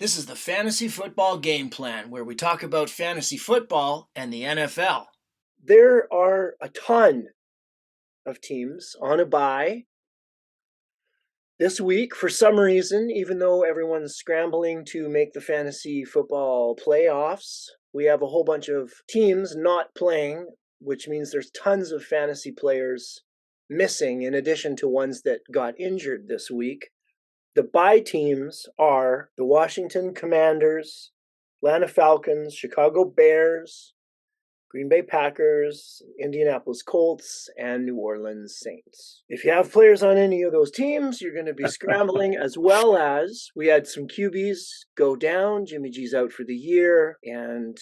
This is the Fantasy Football Game Plan, where we talk about fantasy football and the NFL. There are a ton of teams on a bye this week for some reason, even though everyone's scrambling to make the fantasy football playoffs. We have a whole bunch of teams not playing, which means there's tons of fantasy players missing in addition to ones that got injured this week. The bye teams are the Washington Commanders, Atlanta Falcons, Chicago Bears, Green Bay Packers, Indianapolis Colts, and New Orleans Saints. If you have players on any of those teams, you're going to be scrambling, as well as we had some QBs go down. Jimmy G's out for the year, and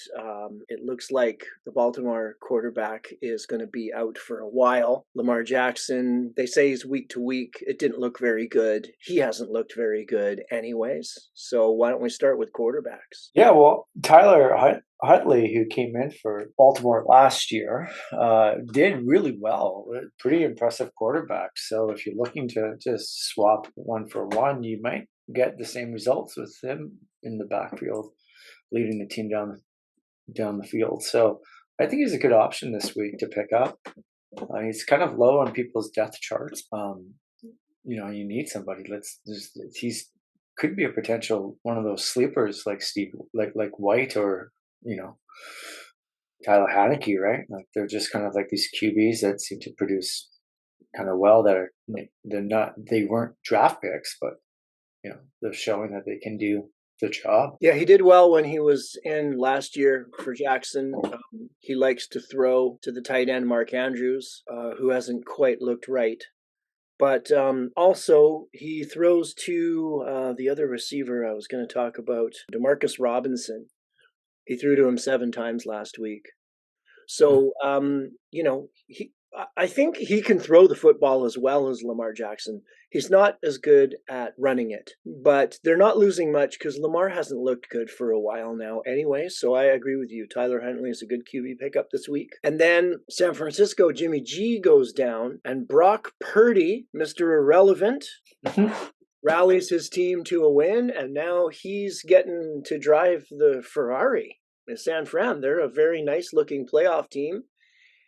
it looks like the Baltimore quarterback is going to be out for a while. Lamar Jackson, they say he's week to week. It didn't look very good. He hasn't looked very good anyways. So why don't we start with quarterbacks? Yeah, well, Tyler Huntley, who came in for Baltimore last year, did really well. Pretty impressive quarterback. So if you're looking to just swap one for one, you might get the same results with him in the backfield, leading the team down the field. So I think he's a good option this week to pick up. He's kind of low on people's depth charts. You need somebody. He's could be a potential one of those sleepers like like White or Tyler Haneke, right? Like they're just kind of like these QBs that seem to produce kind of well. They weren't draft picks, but they're showing that they can do the job. Yeah, he did well when he was in last year for Jackson. He likes to throw to the tight end Mark Andrews, who hasn't quite looked right. But also, he throws to the other receiver I was going to talk about, Demarcus Robinson. He threw to him 7 times last week. So, I think he can throw the football as well as Lamar Jackson. He's not as good at running it, but they're not losing much because Lamar hasn't looked good for a while now anyway. So I agree with you. Tyler Huntley is a good QB pickup this week. And then San Francisco, Jimmy G goes down, and Brock Purdy, Mr. Irrelevant, rallies his team to a win, and now he's getting to drive the Ferrari in San Fran. They're a very nice looking playoff team,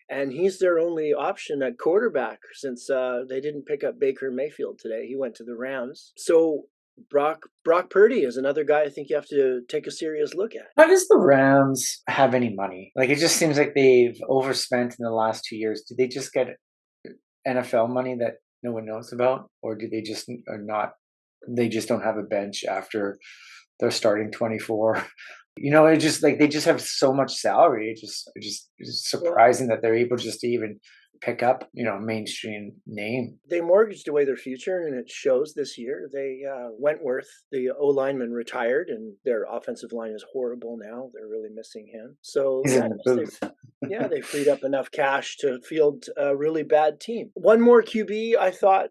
and he's their only option at quarterback since they didn't pick up Baker Mayfield today. He went to the Rams. So Brock Purdy is another guy I think you have to take a serious look at. How does the Rams have any money? Like it just seems like they've overspent in the last 2 years. Did they just get NFL money that no one knows about, or do they just are not? They just don't have a bench after they're starting 24. It's just like they just have so much salary. It's surprising that they're able just to even pick up, a mainstream name. They mortgaged away their future, and it shows this year. They Wentworth, the O lineman, retired, and their offensive line is horrible now. They're really missing him. So they freed up enough cash to field a really bad team. One more QB I thought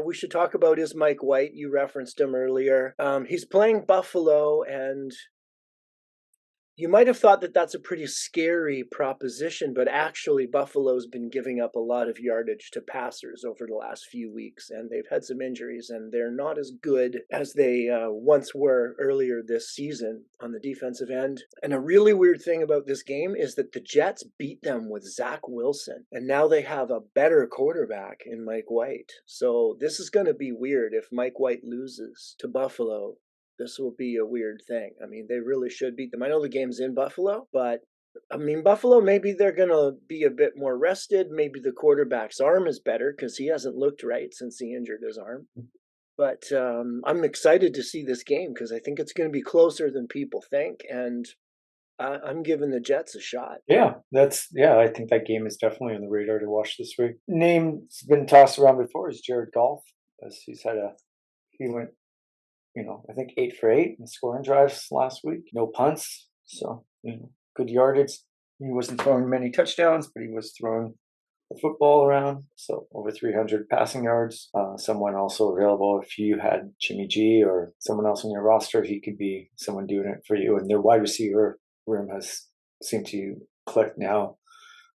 we should talk about is Mike White. You referenced him earlier. He's playing Buffalo, and you might have thought that that's a pretty scary proposition, but actually Buffalo's been giving up a lot of yardage to passers over the last few weeks, and they've had some injuries, and they're not as good as they once were earlier this season on the defensive end. And a really weird thing about this game is that the Jets beat them with Zach Wilson, and now they have a better quarterback in Mike White. So this is going to be weird if Mike White loses to Buffalo. This will be a weird thing. I mean, they really should beat them. I know the game's in Buffalo, but Buffalo, maybe they're going to be a bit more rested. Maybe the quarterback's arm is better because he hasn't looked right since he injured his arm. But I'm excited to see this game because I think it's going to be closer than people think. And I'm giving the Jets a shot. I think that game is definitely on the radar to watch this week. Name's been tossed around before is Jared Goff, as he went I think 8 for 8 in scoring drives last week. No punts, so good yardage. He wasn't throwing many touchdowns, but he was throwing the football around. So over 300 passing yards. Someone also available if you had Jimmy G or someone else on your roster, he could be someone doing it for you. And their wide receiver room has seemed to click now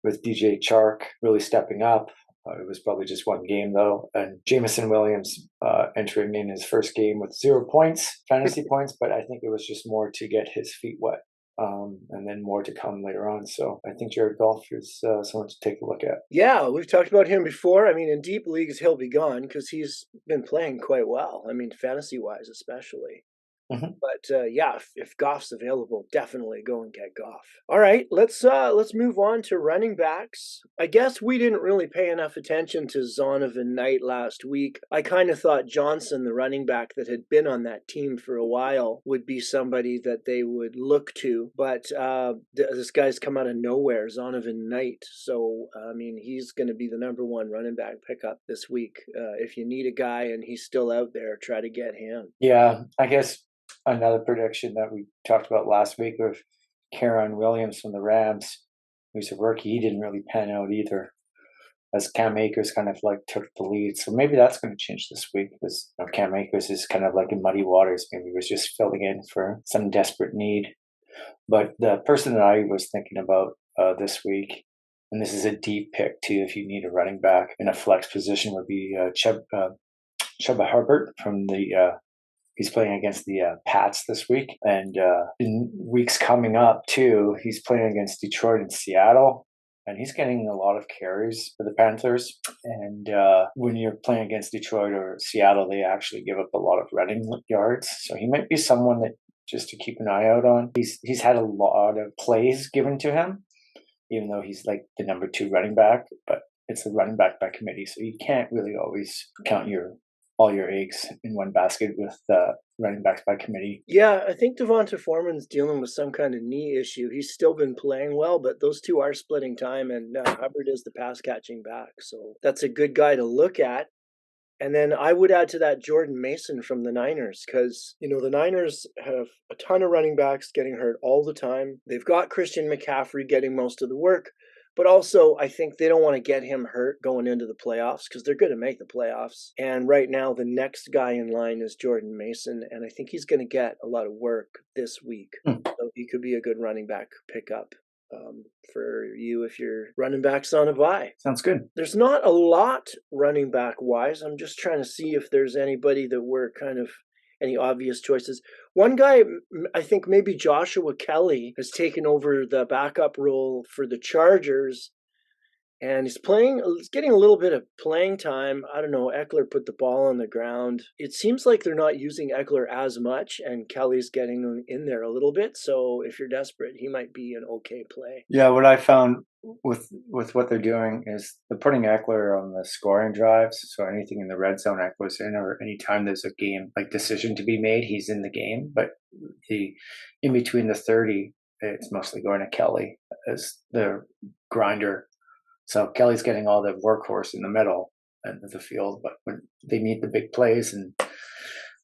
with DJ Chark really stepping up. It was probably just one game though, and Jamison Williams entering in his first game with 0 points, fantasy points, but I think it was just more to get his feet wet, and then more to come later on. So I think Jared Goff is someone to take a look at. Yeah, we've talked about him before. I mean, in deep leagues, he'll be gone because he's been playing quite well. I mean, fantasy-wise especially. Mhm. But yeah, if Goff's available, definitely go and get Goff. All right, let's move on to running backs. I guess we didn't really pay enough attention to Zonovan Knight last week. I kind of thought Johnson, the running back that had been on that team for a while, would be somebody that they would look to. But this guy's come out of nowhere, Zonovan Knight. So I mean, he's going to be the number one running back pickup this week. If you need a guy and he's still out there, try to get him. Yeah, I guess another prediction that we talked about last week with Karen Williams from the Rams, who's a rookie, he didn't really pan out either, as Cam Akers kind of like took the lead. So maybe that's going to change this week, because Cam Akers is kind of like in muddy waters. Maybe he was just filling in for some desperate need. But the person that I was thinking about this week, and this is a deep pick too, if you need a running back in a flex position, would be Chuba Hubbard from the he's playing against the Pats this week. And in weeks coming up, too, he's playing against Detroit and Seattle. And he's getting a lot of carries for the Panthers. And when you're playing against Detroit or Seattle, they actually give up a lot of running yards. So he might be someone that just to keep an eye out on. He's had a lot of plays given to him, even though he's like the number 2 running back. But it's a running back by committee, so you can't really always count all your eggs in one basket with running backs by committee. Yeah, I think Devonta Foreman's dealing with some kind of knee issue. He's still been playing well, but those two are splitting time, and Hubbard is the pass catching back. So that's a good guy to look at. And then I would add to that Jordan Mason from the Niners, because, the Niners have a ton of running backs getting hurt all the time. They've got Christian McCaffrey getting most of the work. But also, I think they don't want to get him hurt going into the playoffs, because they're going to make the playoffs. And right now, the next guy in line is Jordan Mason, and I think he's going to get a lot of work this week. So he could be a good running back pickup for you if your running back's on a bye. Sounds good. There's not a lot running back wise. I'm just trying to see if there's anybody that we're kind of any obvious choices. One guy, I think maybe Joshua Kelly, has taken over the backup role for the Chargers, and he's getting a little bit of playing time. I don't know, Eckler put the ball on the ground. It seems like they're not using Eckler as much, and Kelly's getting in there a little bit. So if you're desperate, he might be an okay play. Yeah, what I found with what they're doing is they're putting Eckler on the scoring drives. So anything in the red zone, Eckler's in, or anytime there's a game like decision to be made, he's in the game. But in between the 30, it's mostly going to Kelly as the grinder. So Kelly's getting all the workhorse in the middle of the field, but when they need the big plays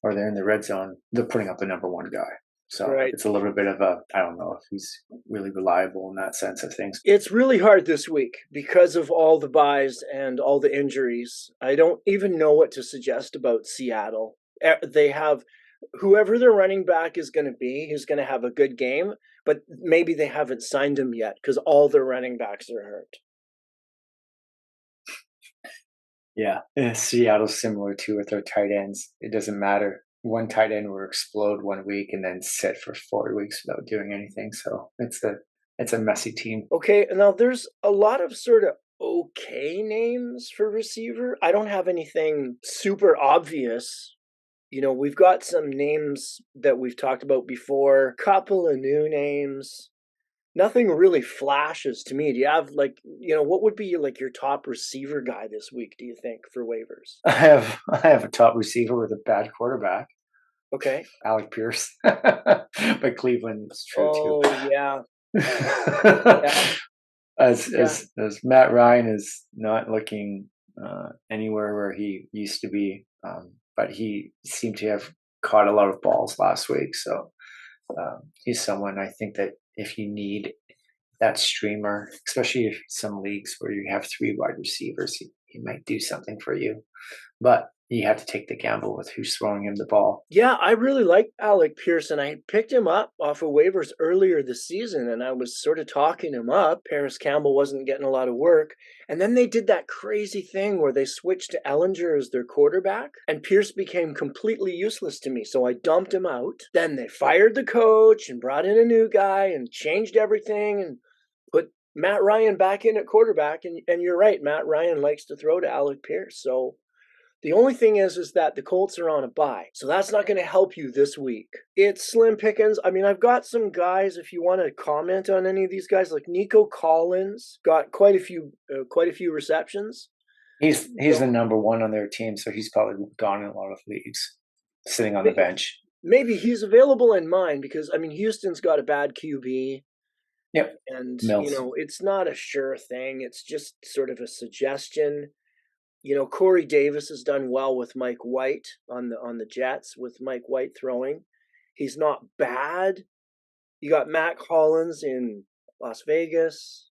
or they're in the red zone, they're putting up the number 1 guy. So It's a little bit of I don't know if he's really reliable in that sense of things. It's really hard this week because of all the buys and all the injuries. I don't even know what to suggest about Seattle. They have whoever their running back is going to be, he's going to have a good game, but maybe they haven't signed him yet because all their running backs are hurt. Yeah, Seattle's similar too with their tight ends. It doesn't matter. One tight end will explode one week and then sit for 4 weeks without doing anything. So it's a messy team. Okay, now there's a lot of sort of okay names for receiver. I don't have anything super obvious. We've got some names that we've talked about before, couple of new names. Nothing really flashes to me. Do you have what would be like your top receiver guy this week, do you think, for waivers? I have a top receiver with a bad quarterback. Okay. Alec Pierce. But Cleveland's true too. Oh yeah. Yeah. As Matt Ryan is not looking anywhere where he used to be, but he seemed to have caught a lot of balls last week. So he's someone I think that if you need that streamer, especially if some leagues where you have 3 wide receivers, he might do something for you. But you have to take the gamble with who's throwing him the ball. Yeah, I really like Alec Pierce, and I picked him up off of waivers earlier this season, and I was sort of talking him up. Paris Campbell wasn't getting a lot of work, and then they did that crazy thing where they switched to Ellinger as their quarterback, and Pierce became completely useless to me, so I dumped him out. Then they fired the coach and brought in a new guy and changed everything and put Matt Ryan back in at quarterback, and you're right, Matt Ryan likes to throw to Alec Pierce, so... The only thing is that the Colts are on a bye, so that's not going to help you this week. It's slim pickings. I mean, I've got some guys, if you want to comment on any of these guys, like Nico Collins, got quite a few receptions. He's the number one on their team, so he's probably gone in a lot of leagues, sitting on the bench. Maybe he's available in mine because, I mean, Houston's got a bad QB. Yep. And, Mills. it's not a sure thing. It's just sort of a suggestion. Corey Davis has done well with Mike White on the Jets, with Mike White throwing. He's not bad. You got Mack Hollins in Las Vegas.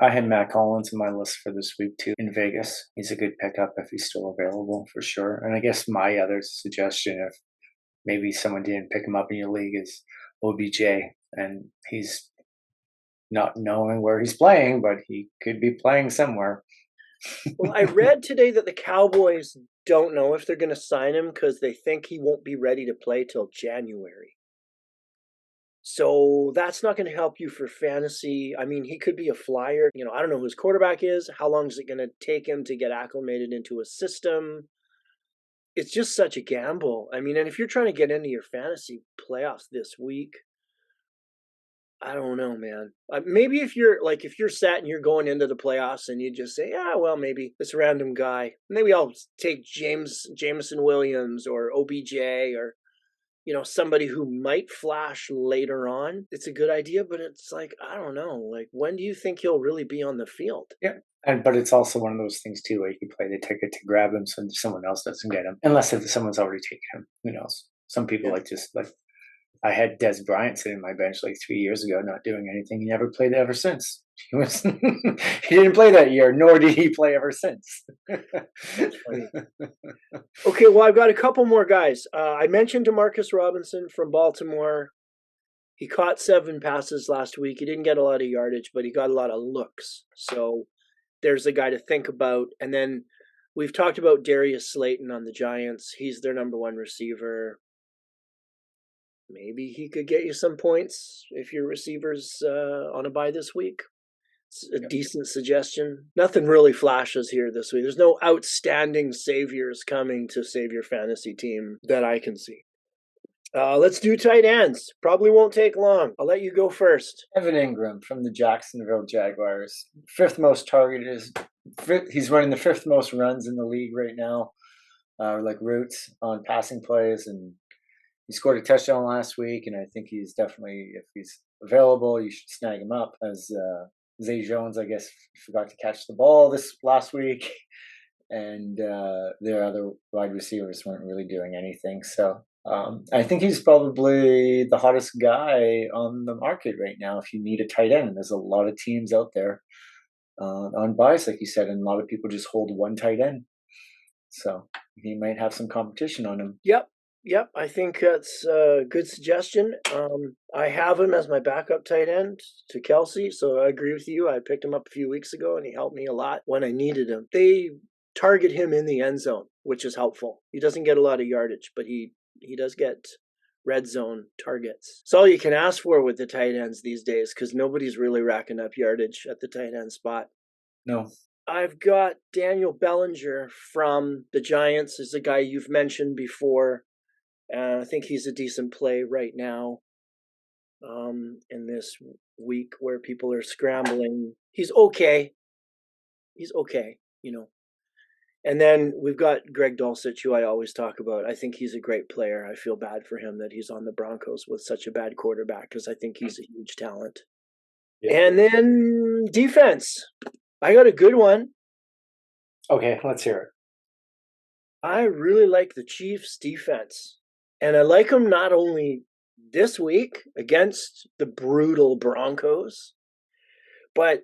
I had Mack Hollins in my list for this week too in Vegas. He's a good pickup if he's still available for sure. And I guess my other suggestion, if maybe someone didn't pick him up in your league, is OBJ, and he's not knowing where he's playing, but he could be playing somewhere. Well, I read today that the Cowboys don't know if they're going to sign him because they think he won't be ready to play till January. So that's not going to help you for fantasy. I mean, he could be a flyer. I don't know who his quarterback is. How long is it going to take him to get acclimated into a system? It's just such a gamble. I mean, and if you're trying to get into your fantasy playoffs this week, I don't know, man. Maybe if you're set and you're going into the playoffs and you just say, yeah, well, maybe this random guy, maybe I'll take Jameson Williams or OBJ or, somebody who might flash later on. It's a good idea, but it's like, I don't know. Like, when do you think he'll really be on the field? Yeah. But it's also one of those things too, where you can play the ticket to grab him so someone else doesn't get him, unless if someone's already taken him. Who knows? Some people I had Des Bryant sitting on my bench 3 years ago, not doing anything. He never played ever since. He didn't play that year, nor did he play ever since. That's funny. Okay, well, I've got a couple more guys. I mentioned Demarcus Robinson from Baltimore. He caught 7 passes last week. He didn't get a lot of yardage, but he got a lot of looks. So there's a guy to think about. And then we've talked about Darius Slayton on the Giants. He's their number 1 receiver. Maybe he could get you some points if your receiver's on a bye this week. It's a decent suggestion. Nothing really flashes here this week. There's no outstanding saviors coming to save your fantasy team that I can see. Let's do tight ends. Probably won't take long. I'll let you go first. Evan Engram from the Jacksonville Jaguars. 5th most targeted. He's running the 5th most runs in the league right now, routes on passing plays, and he scored a touchdown last week, and I think he's definitely, if he's available, you should snag him up. As Zay Jones, I guess, forgot to catch the ball this last week, and their other wide receivers weren't really doing anything. So I think he's probably the hottest guy on the market right now if you need a tight end. There's a lot of teams out there on buys, like you said, and a lot of people just hold one tight end. So he might have some competition on him. Yep, I think that's a good suggestion. I have him as my backup tight end to Kelsey, so I agree with you. I picked him up a few weeks ago, and he helped me a lot when I needed him. They target him in the end zone, which is helpful. He doesn't get a lot of yardage, but he does get red zone targets. It's all you can ask for with the tight ends these days because nobody's really racking up yardage at the tight end spot. No. I've got Daniel Bellinger from the Giants, is a guy you've mentioned before. I think he's a decent play right now in this week where people are scrambling. He's okay. And then we've got Greg Dulcich, who I always talk about. I think he's a great player. I feel bad for him that he's on the Broncos with such a bad quarterback because I think he's a huge talent. Yeah. And then defense. I got a good one. Okay, let's hear it. I really like the Chiefs defense. And I like them not only this week against the brutal Broncos, but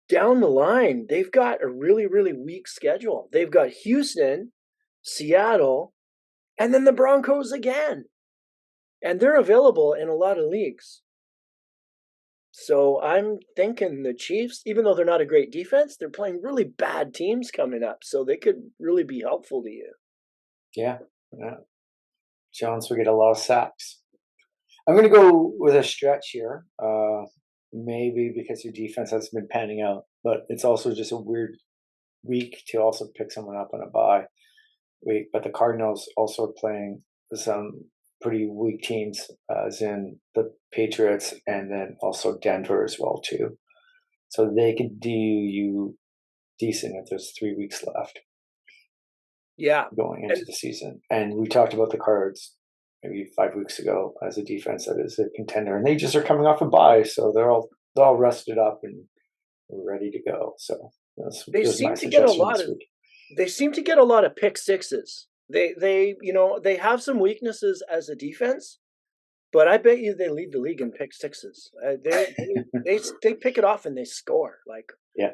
down the line, they've got a really, really weak schedule. They've got Houston, Seattle, and then the Broncos again. And they're available in a lot of leagues. So I'm thinking the Chiefs, even though they're not a great defense, they're playing really bad teams coming up. So they could really be helpful to you. Yeah. Jones will get a lot of sacks. I'm going to go with a stretch here. Maybe because your defense has been panning out, but it's also just a weird week to also pick someone up on a bye week. But the Cardinals also are playing some pretty weak teams, as in the Patriots and then also Denver as well too. So they could do you decent if there's 3 weeks left. Yeah, going into the season. And we talked about the Cards maybe 5 weeks ago as a defense that is a contender, and they just are coming off a bye, so they're all rested up and ready to go. So they seem to get a lot of pick sixes. They have some weaknesses as a defense, but I bet you they lead the league in pick sixes. They pick it off and they score. Yeah,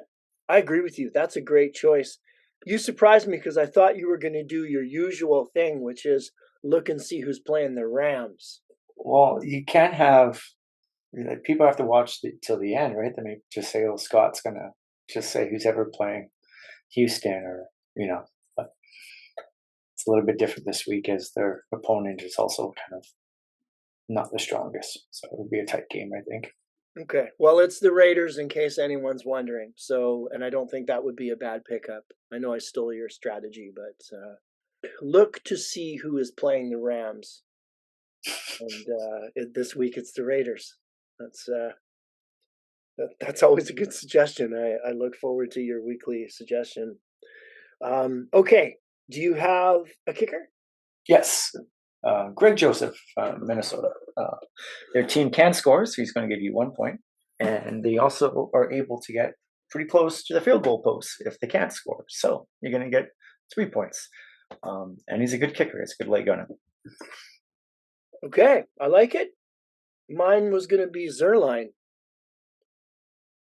I agree with you. That's a great choice. You surprised me because I thought you were going to do your usual thing, which is look and see who's playing the Rams. Well, you can't have people have to watch till the end, right? They may just say, "Oh, Scott's gonna just say who's ever playing Houston," or But it's a little bit different this week as their opponent is also kind of not the strongest, so it would be a tight game, I think. Okay. Well, it's the Raiders in case anyone's wondering. So, and I don't think that would be a bad pickup. I know I stole your strategy, but look to see who is playing the Rams. And this week it's the Raiders. That's always a good suggestion. I look forward to your weekly suggestion. Okay. Do you have a kicker? Yes. Greg Joseph, Minnesota. Their team can score, so he's going to give you 1 point. And they also are able to get pretty close to the field goal post if they can't score. So you're going to get 3 points. And he's a good kicker. It's a good leg on him. Okay, I like it. Mine was going to be Zerline.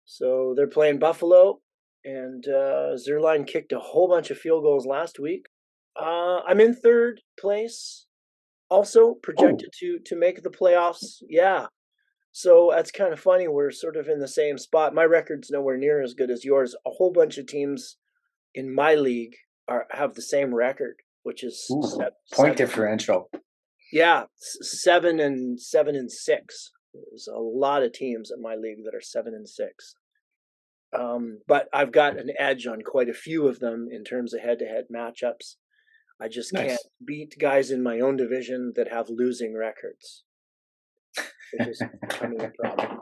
So they're playing Buffalo, and Zerline kicked a whole bunch of field goals last week. I'm in third place. Also projected to make the playoffs. Yeah. So that's kind of funny. We're sort of in the same spot. My record's nowhere near as good as yours. A whole bunch of teams in my league have the same record, which is point differential. Yeah, 7-6. There's a lot of teams in my league that are 7-6. But I've got an edge on quite a few of them in terms of head-to-head matchups. I just can't beat guys in my own division that have losing records. Which is becoming a problem.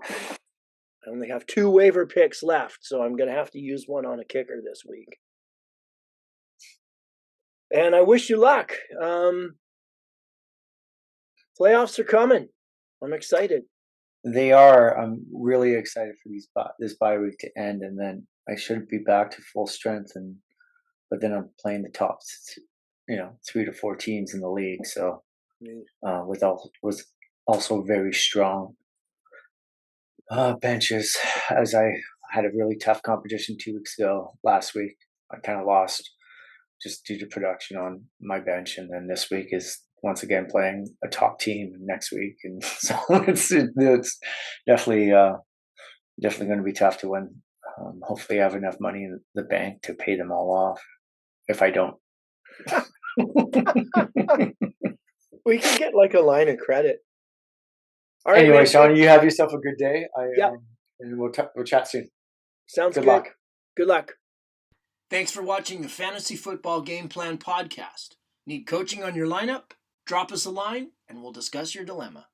I only have 2 waiver picks left, so I'm going to have to use one on a kicker this week. And I wish you luck. Playoffs are coming. I'm excited. They are. I'm really excited for this bye week to end, and then I should be back to full strength. But then I'm playing the top, 3 to 4 teams in the league. So with also very strong benches, as I had a really tough competition 2 weeks ago. Last week, I kind of lost just due to production on my bench, and then this week is once again playing a top team next week, and so it's definitely going to be tough to win. Hopefully, I have enough money in the bank to pay them all off. If I don't, we can get like a line of credit. All right, anyway, Sean, you have yourself a good day. And we'll chat soon. Sounds good. Good luck. Good luck. Thanks for watching the Fantasy Football Game Plan podcast. Need coaching on your lineup? Drop us a line and we'll discuss your dilemma.